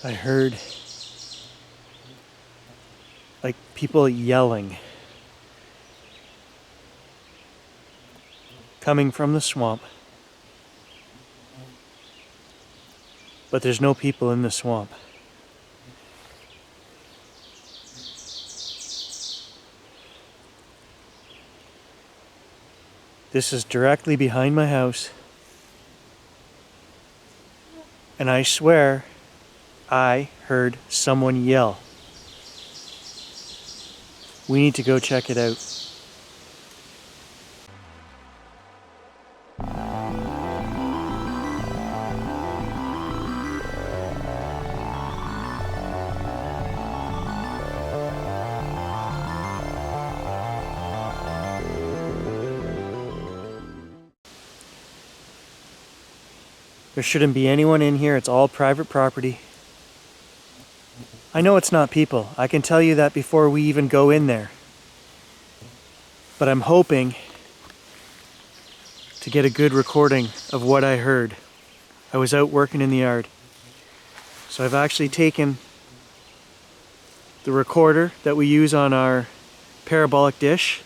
I heard like people yelling coming from the swamp, but there's no people in the swamp. This is directly behind my house, and I swear I heard someone yell. We need to go check it out. There shouldn't be anyone in here. It's all private property. I know it's not people. I can tell you that before we even go in there. But I'm hoping to get a good recording of what I heard. I was out working in the yard. So I've actually taken the recorder that we use on our parabolic dish,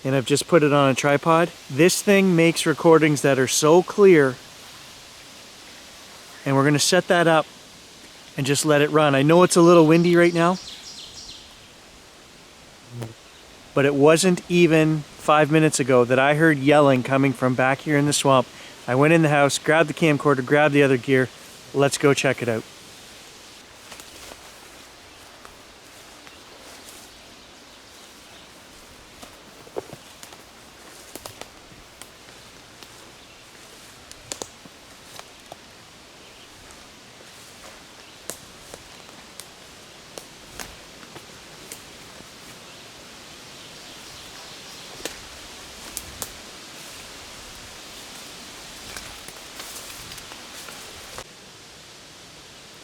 and I've just put it on a tripod. This thing makes recordings that are so clear, and we're gonna set that up and just let it run. I know it's a little windy right now, but it wasn't even 5 minutes ago that I heard yelling coming from back here in the swamp. I went in the house, grabbed the camcorder, grabbed the other gear. Let's go check it out.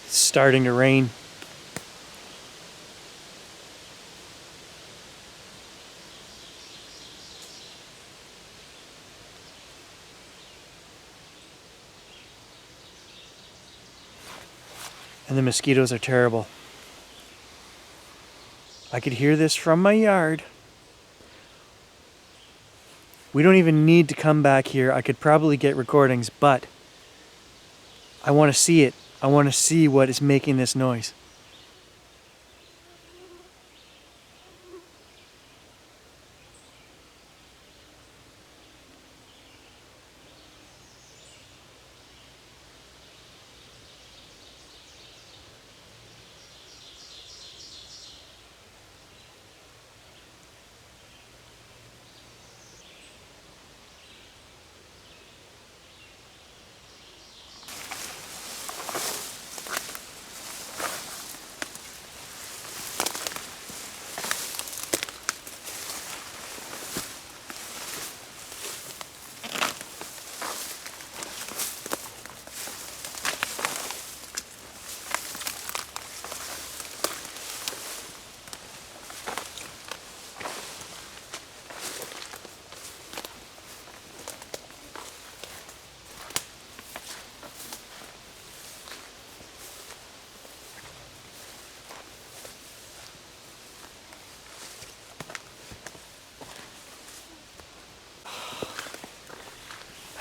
It's starting to rain. And the mosquitoes are terrible. I could hear this from my yard. We don't even need to come back here. I could probably get recordings, but I want to see it. I want to see what is making this noise.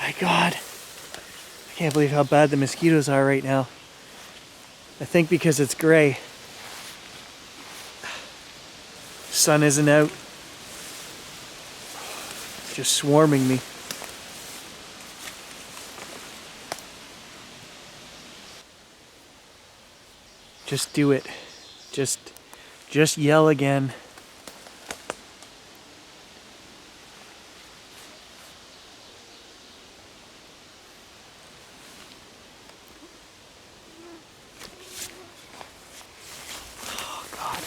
My God, I can't believe how bad the mosquitoes are right now. I think because it's gray. Sun isn't out. It's just swarming me. Just do it. Just yell again. Oh God.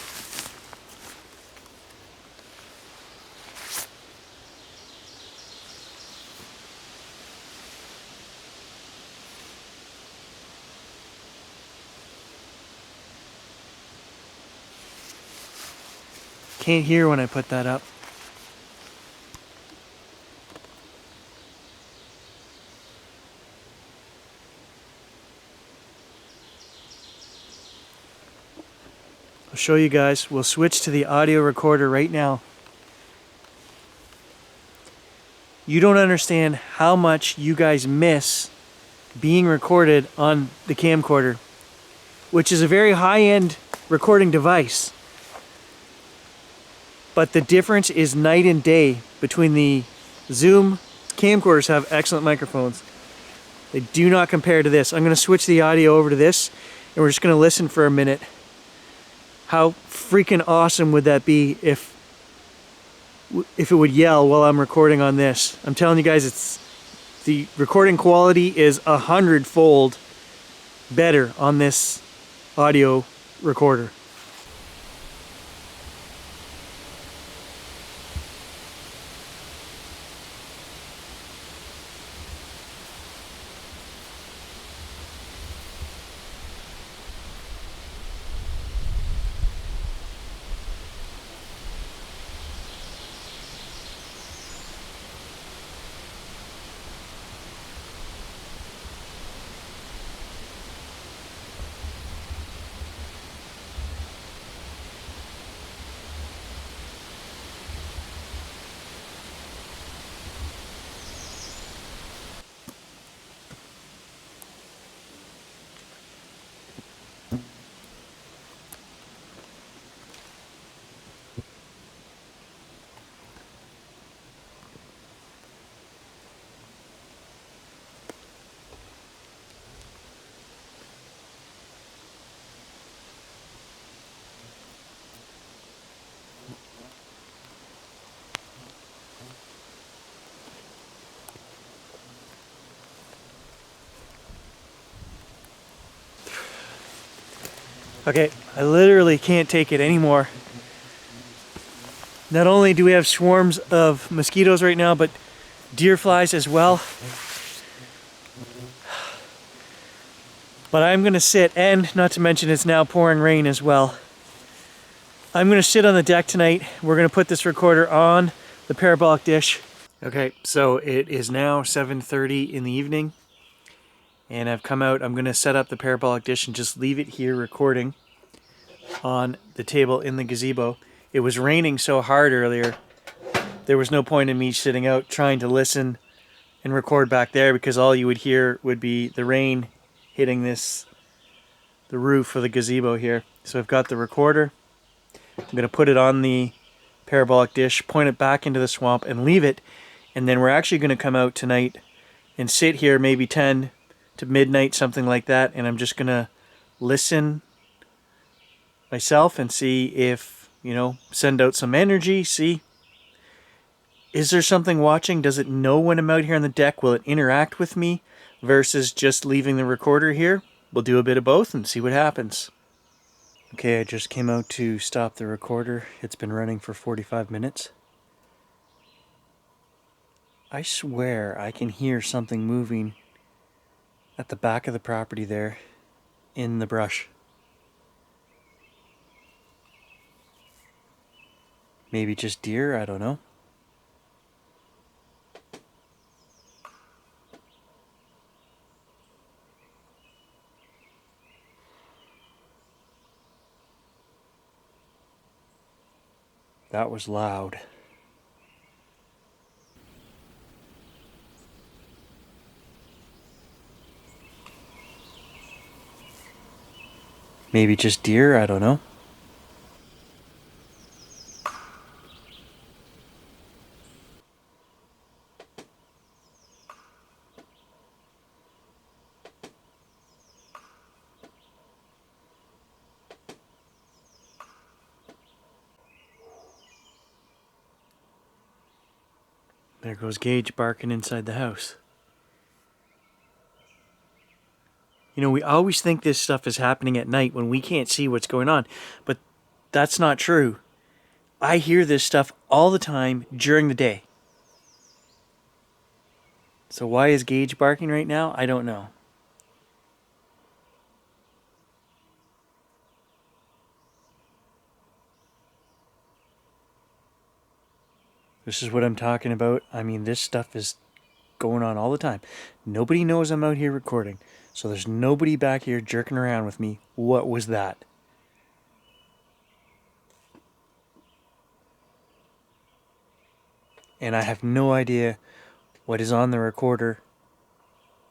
Can't hear when I put that up. I'll show you guys. We'll switch to the audio recorder right now. You don't understand how much you guys miss being recorded on the camcorder, which is a very high-end recording device. But the difference is night and day between the Zoom camcorders. Have excellent microphones. They do not compare to this. I'm going to switch the audio over to this, and we're just going to listen for a minute. How freaking awesome would that be if it would yell while I'm recording on this? I'm telling you guys, the recording quality is 100-fold better on this audio recorder. Okay, I literally can't take it anymore. Not only do we have swarms of mosquitoes right now, but deer flies as well. But I'm gonna sit, and not to mention it's now pouring rain as well. I'm gonna sit on the deck tonight. We're gonna put this recorder on the parabolic dish. Okay, so it is now 7:30 in the evening, and I've come out. I'm gonna set up the parabolic dish and just leave it here recording on the table in the gazebo. It was raining so hard earlier, there was no point in me sitting out trying to listen and record back there, because all you would hear would be the rain hitting the roof of the gazebo here. So I've got the recorder. I'm going to put it on the parabolic dish, point it back into the swamp, and leave it. And then we're actually going to come out tonight and sit here maybe 10 to midnight, something like that. And I'm just going to listen myself and see if, send out some energy, see, is there something watching? Does it know when I'm out here on the deck? Will it interact with me versus just leaving the recorder here? We'll do a bit of both and see what happens. Okay, I just came out to stop the recorder. It's been running for 45 minutes. I swear I can hear something moving at the back of the property there in the brush. Maybe just deer, I don't know. That was loud. Maybe just deer, I don't know. There goes Gage barking inside the house. We always think this stuff is happening at night when we can't see what's going on, but that's not true. I hear this stuff all the time during the day. So why is Gage barking right now? I don't know. This is what I'm talking about. I mean, this stuff is going on all the time. Nobody knows I'm out here recording, so there's nobody back here jerking around with me. What was that? and I have no idea what is on the recorder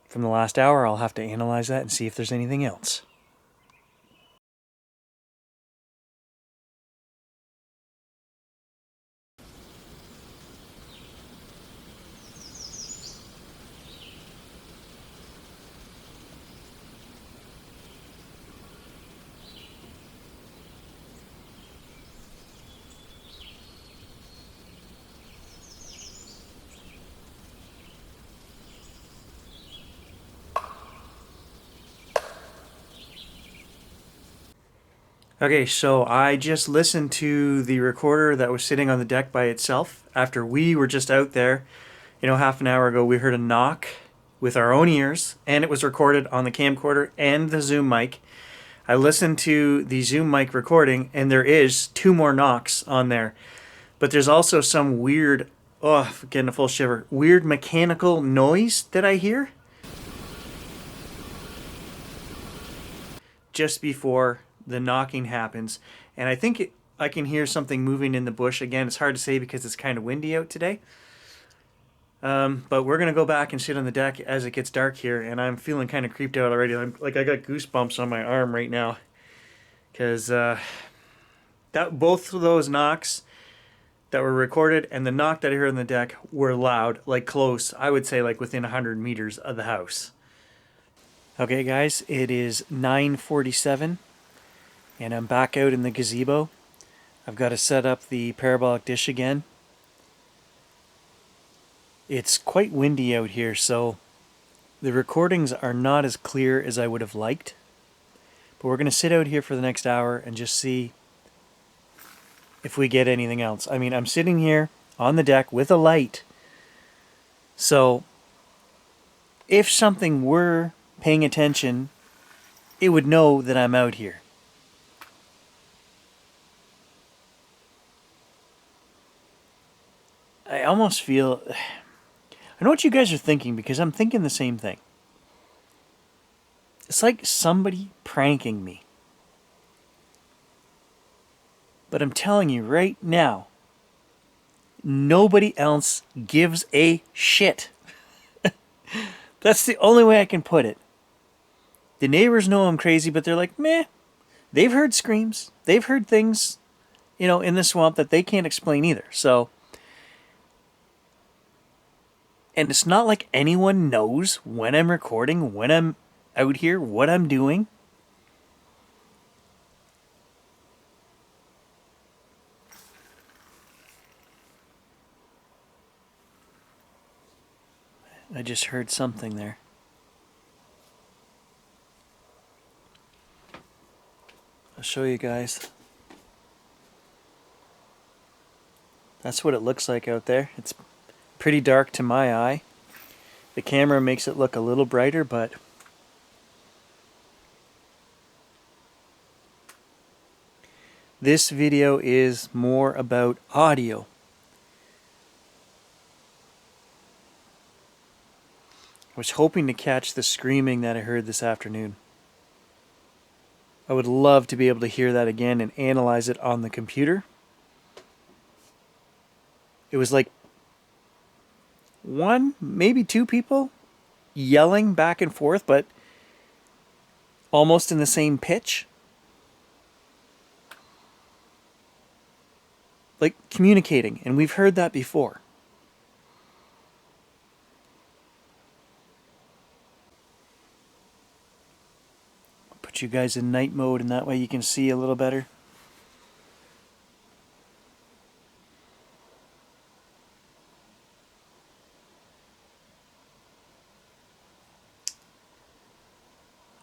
from the last hour. I'll have to analyze that and see if there's anything else. Okay, so I just listened to the recorder that was sitting on the deck by itself after we were just out there. Half an hour ago we heard a knock with our own ears, and it was recorded on the camcorder and the Zoom mic. I listened to the Zoom mic recording, and there is 2 more knocks on there. But there's also some weird, getting a full shiver, weird mechanical noise that I hear just before the knocking happens. And I think I can hear something moving in the bush. Again, it's hard to say because it's kind of windy out today. But we're going to go back and sit on the deck as it gets dark here, and I'm feeling kind of creeped out already. I got goosebumps on my arm right now because both of those knocks that were recorded and the knock that I heard on the deck were loud, like close, I would say like within 100 meters of the house. Okay guys, it is 9:47 and I'm back out in the gazebo. I've got to set up the parabolic dish again. It's quite windy out here, so the recordings are not as clear as I would have liked. But we're going to sit out here for the next hour and just see if we get anything else. I mean, I'm sitting here on the deck with a light. So if something were paying attention, it would know that I'm out here. I almost feel... I know what you guys are thinking because I'm thinking the same thing. It's like somebody pranking me. But I'm telling you right now, nobody else gives a shit. That's the only way I can put it. The neighbors know I'm crazy, but they're like, meh. They've heard screams. They've heard things, in the swamp that they can't explain either. So, and it's not like anyone knows when I'm recording, when I'm out here, what I'm doing. I just heard something there. I'll show you guys. That's what it looks like out there. It's pretty dark to my eye. The camera makes it look a little brighter, but this video is more about audio. I was hoping to catch the screaming that I heard this afternoon. I would love to be able to hear that again and analyze it on the computer. It was like 1, maybe 2 people yelling back and forth, but almost in the same pitch. Like communicating, and we've heard that before. Put you guys in night mode, and that way you can see a little better.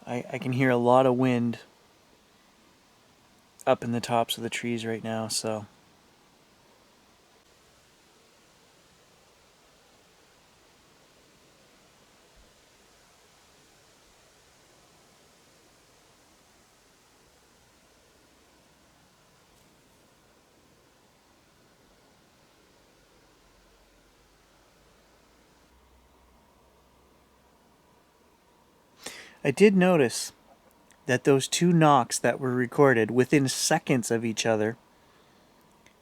I can hear a lot of wind up in the tops of the trees right now, so... I did notice that those 2 knocks that were recorded within seconds of each other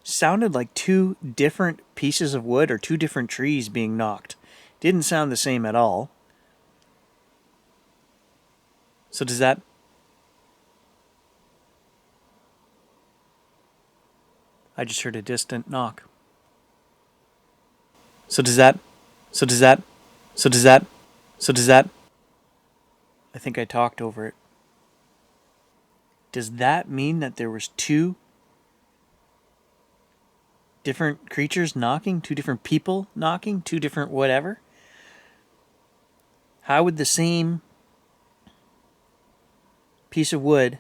sounded like two different pieces of wood or two different trees being knocked. Didn't sound the same at all. So does that... I just heard a distant knock. So does that... So does that... So does that... So does that... I think I talked over it. Does that mean that there was two different creatures knocking? Two different people knocking? Two different whatever? How would the same piece of wood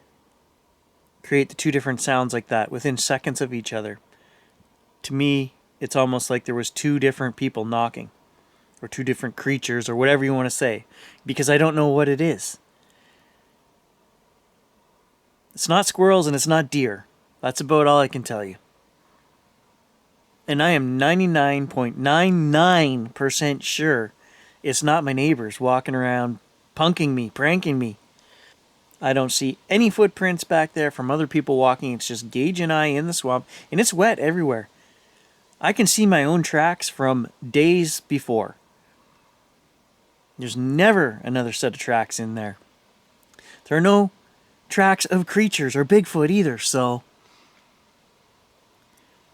create the two different sounds like that within seconds of each other? To me, it's almost like there was two different people knocking, or two different creatures, or whatever you want to say, because I don't know what it is. It's not squirrels and it's not deer. That's about all I can tell you. And I am 99.99% sure it's not my neighbors walking around punking me, pranking me. I don't see any footprints back there from other people walking. It's just Gage and I in the swamp, and it's wet everywhere. I can see my own tracks from days before. There's never another set of tracks in there. There are no tracks of creatures or Bigfoot either, so...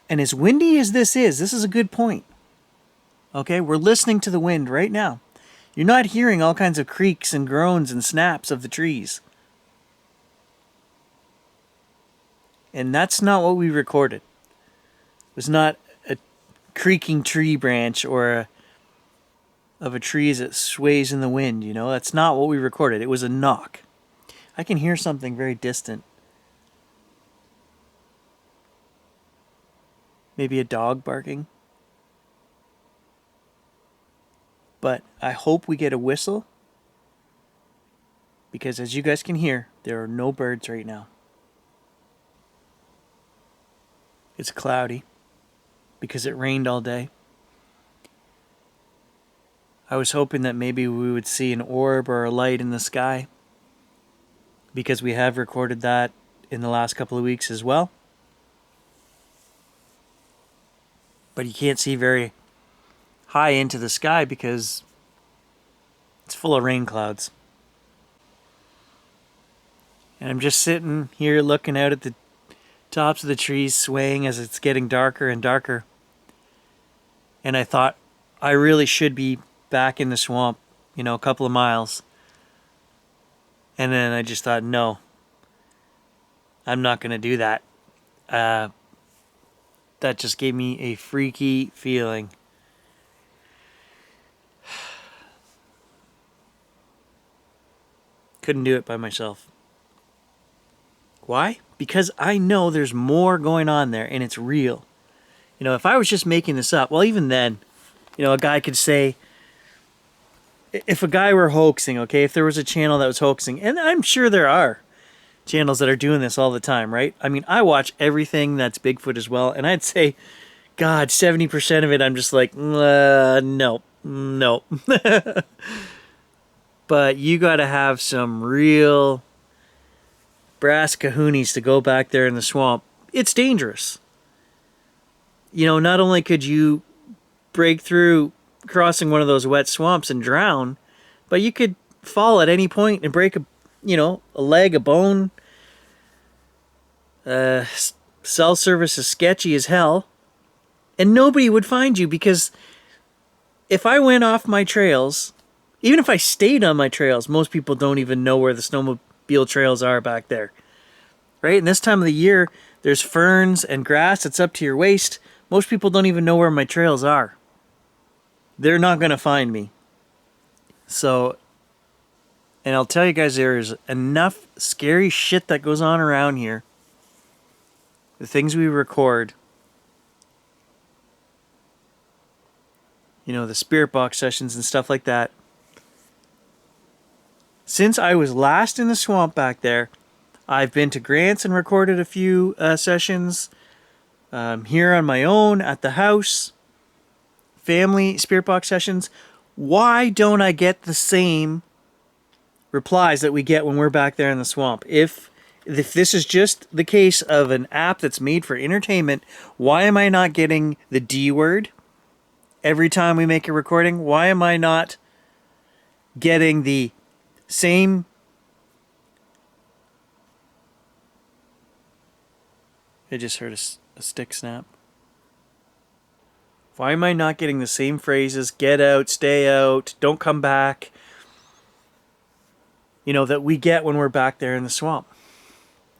And as windy as this is a good point. Okay, we're listening to the wind right now. You're not hearing all kinds of creaks and groans and snaps of the trees. And that's not what we recorded. It was not a creaking tree branch or of a tree as it sways in the wind, you know? That's not what we recorded. It was a knock. I can hear something very distant. Maybe a dog barking. But I hope we get a whistle, because as you guys can hear, there are no birds right now. It's cloudy because it rained all day. I was hoping that maybe we would see an orb or a light in the sky, because we have recorded that in the last couple of weeks as well. But you can't see very high into the sky because it's full of rain clouds. And I'm just sitting here looking out at the tops of the trees swaying as it's getting darker and darker. And I thought I really should be back in the swamp, you know, a couple of miles. And then I just thought, no, I'm not going to do that. That just gave me a freaky feeling. Couldn't do it by myself. Why? Because I know there's more going on there and it's real. You know, if I was just making this up, well, even then, you know, a guy could say, if a guy were hoaxing, okay, if there was a channel that was hoaxing, and I'm sure there are channels that are doing this all the time, right? I mean, I watch everything that's Bigfoot as well, and I'd say, God, 70% of it, I'm just like, no. But you got to have some real brass kahoonies to go back there in the swamp. It's dangerous. You know, not only could you break through crossing one of those wet swamps and drown, but you could fall at any point and break a leg, a bone. Cell service is sketchy as hell, and nobody would find you, because if I went off my trails, even if I stayed on my trails, most people don't even know where the snowmobile trails are back there, right? And this time of the year, there's ferns and grass that's up to your waist. Most people don't even know where my trails are. They're not going to find me. So, and I'll tell you guys, there's enough scary shit that goes on around here. The things we record. You know, the spirit box sessions and stuff like that. Since I was last in the swamp back there, I've been to Grant's and recorded a few sessions. Here on my own, at the house. Family spirit box sessions. Why don't I get the same replies that we get when we're back there in the swamp? If If this is just the case of an app that's made for entertainment, why am I not getting the D word every time we make a recording? Why am I not getting the same... I just heard a stick snap. Why am I not getting the same phrases, get out, stay out, don't come back, that we get when we're back there in the swamp?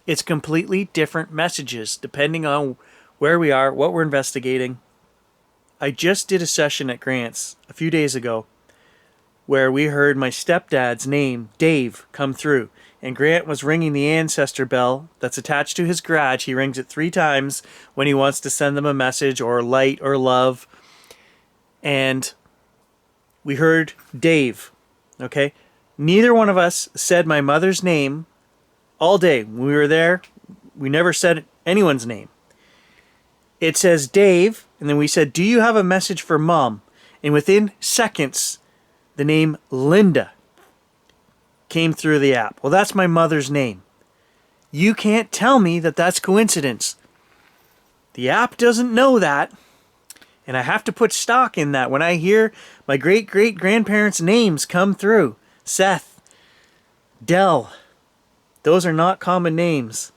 It's completely different messages depending on where we are, what we're investigating. I just did a session at Grant's a few days ago where we heard my stepdad's name, Dave, come through. And Grant was ringing the ancestor bell that's attached to his garage. He rings it 3 times when he wants to send them a message or light or love. And we heard Dave, okay? Neither one of us said my mother's name all day. When we were there, we never said anyone's name. It says Dave, and then we said, do you have a message for Mom? And within seconds, the name Linda came through the app. Well, that's my mother's name. You can't tell me that that's coincidence. The app doesn't know that. And I have to put stock in that when I hear my great-great-grandparents' names come through. Seth, Dell, those are not common names.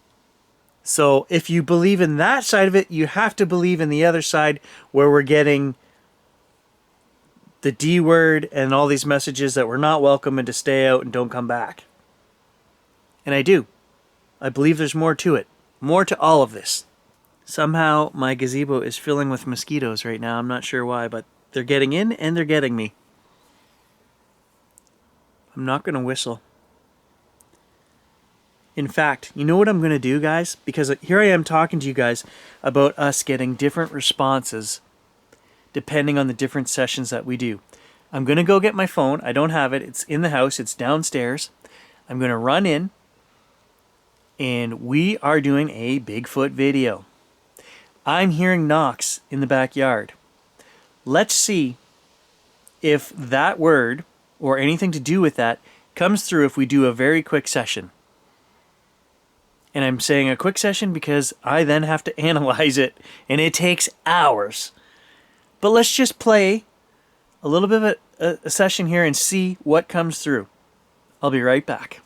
So if you believe in that side of it, you have to believe in the other side where we're getting the D word and all these messages that we're not welcome and to stay out and don't come back. And I do. I believe there's more to it. More to all of this. Somehow my gazebo is filling with mosquitoes right now. I'm not sure why, but they're getting in and they're getting me. I'm not going to whistle. In fact, you know what I'm going to do, guys? Because here I am talking to you guys about us getting different responses depending on the different sessions that we do. I'm going to go get my phone. I don't have it. It's in the house. It's downstairs. I'm going to run in, and we are doing a Bigfoot video. I'm hearing knocks in the backyard. Let's see if that word or anything to do with that comes through if we do a very quick session. And I'm saying a quick session because I then have to analyze it, and it takes hours. But let's just play a little bit of a session here and see what comes through. I'll be right back.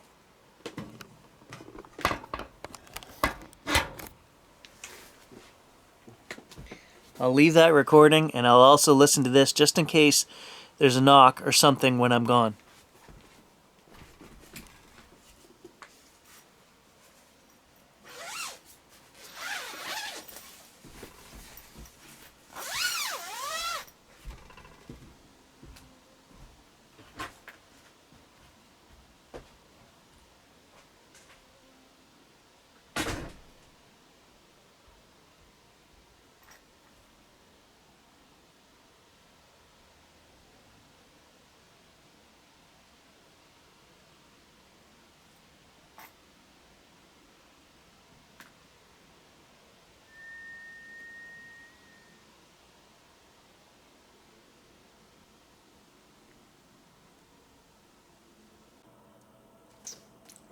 I'll leave that recording, and I'll also listen to this just in case there's a knock or something when I'm gone.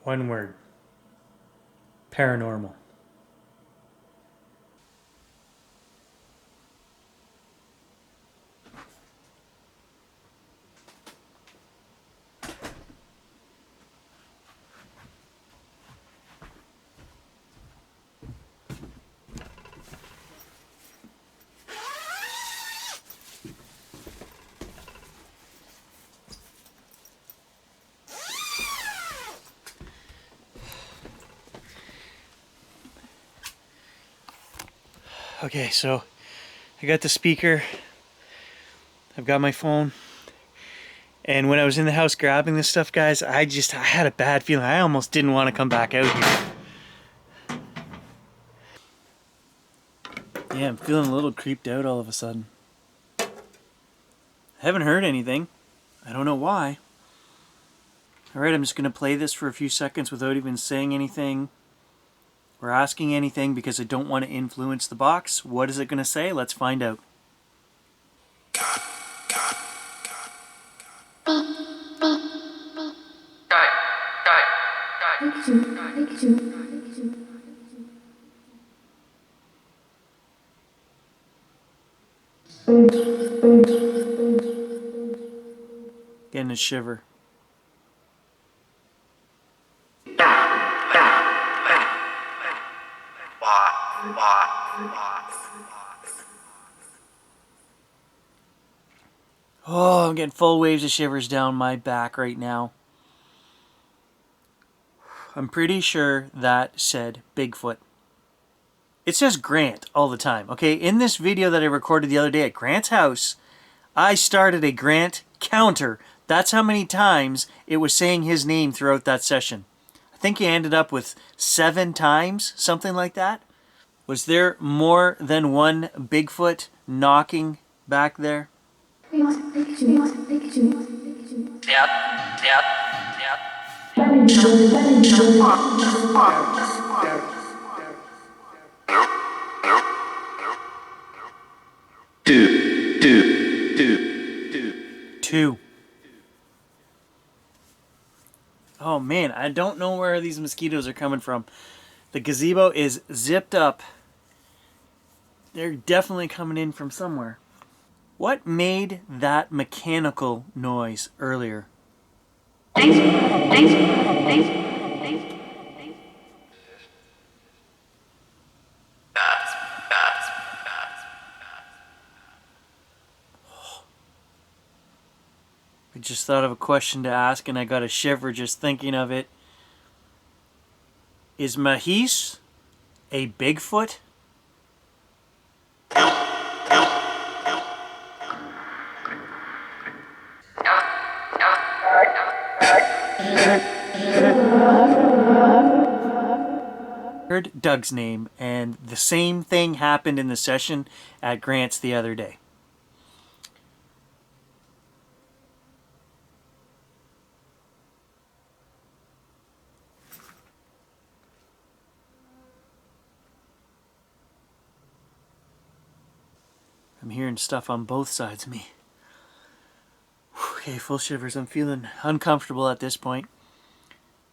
One word. Paranormal. Okay, so I got the speaker, I've got my phone, and when I was in the house grabbing this stuff, guys, I had a bad feeling. I almost didn't want to come back out here. Yeah, I'm feeling a little creeped out all of a sudden. I haven't heard anything. I don't know why. Alright, I'm just going to play this for a few seconds without even saying anything or asking anything because I don't want to influence the box. What is it going to say? Let's find out. Getting a shiver. Oh, I'm getting full waves of shivers down my back right now. I'm pretty sure that said Bigfoot. It says Grant all the time, okay? In this video that I recorded the other day at Grant's house, I started a Grant counter. That's how many times it was saying his name throughout that session. I think he ended up with 7 times, something like that. Was there more than one Bigfoot knocking back there? Yep. Two. Oh man, I don't know where these mosquitoes are coming from. The gazebo is zipped up. They're definitely coming in from somewhere. What made that mechanical noise earlier? I just thought of a question to ask and I got a shiver just thinking of it. Is Mahis a Bigfoot? Heard Doug's name, and the same thing happened in the session at Grant's the other day. I'm hearing stuff on both sides of me. Okay, full shivers. I'm feeling uncomfortable at this point.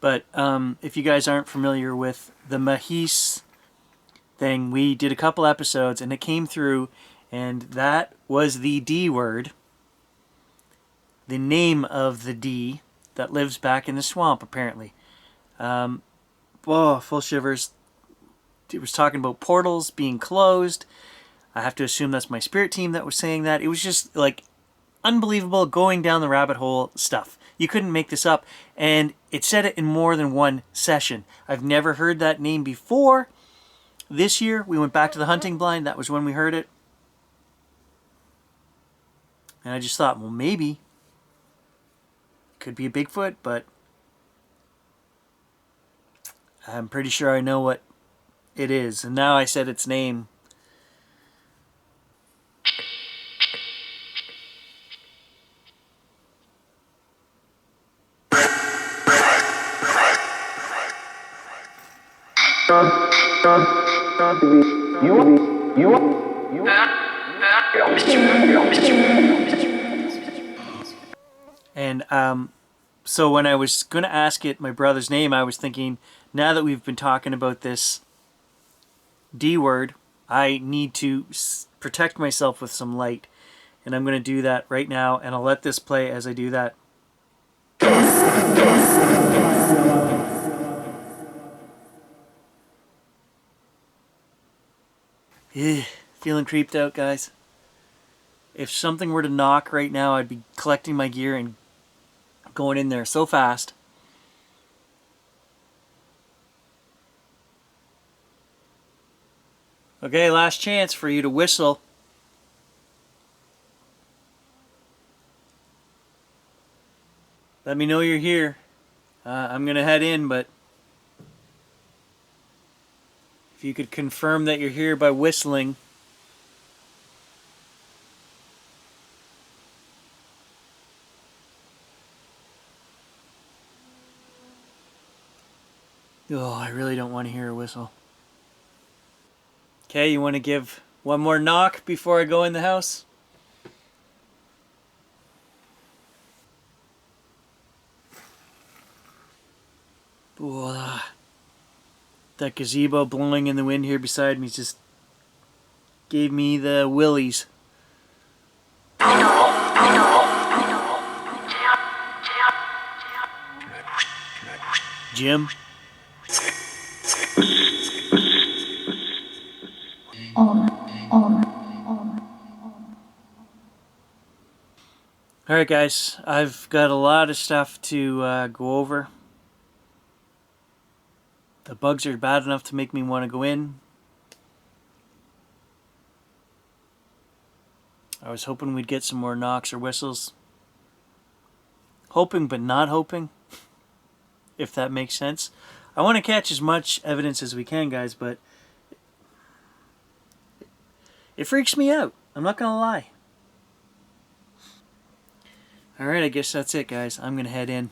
But if you guys aren't familiar with the Mahis thing, we did a couple episodes and it came through, and that was the D word. The name of the D that lives back in the swamp, apparently. Oh, full shivers. It was talking about portals being closed. I have to assume that's my spirit team that was saying that. It was just like unbelievable going down the rabbit hole stuff. You couldn't make this up. And it said it in more than one session. I've never heard that name before. This year, we went back to the hunting blind. That was when we heard it. And I just thought, well, maybe it could be a Bigfoot, but I'm pretty sure I know what it is. And now I said its name. And so when I was going to ask it my brother's name, I was thinking, now that we've been talking about this D word, I need to protect myself with some light. And I'm going to do that right now, and I'll let this play as I do that. Feeling creeped out, guys. If something were to knock right now, I'd be collecting my gear and going in there so fast. Okay, last chance for you to whistle. Let me know you're here. I'm going to head in, but if you could confirm that you're here by whistling. Oh, I really don't want to hear a whistle. Okay, you want to give one more knock before I go in the house? Whoa, that gazebo blowing in the wind here beside me just gave me the willies. Jim? Alright guys, I've got a lot of stuff to go over. The bugs are bad enough to make me want to go in. I was hoping we'd get some more knocks or whistles. Hoping but not hoping, if that makes sense. I want to catch as much evidence as we can, guys, but it freaks me out. I'm not going to lie. Alright, I guess that's it, guys. I'm going to head in.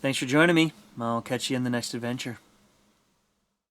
Thanks for joining me. I'll catch you in the next adventure.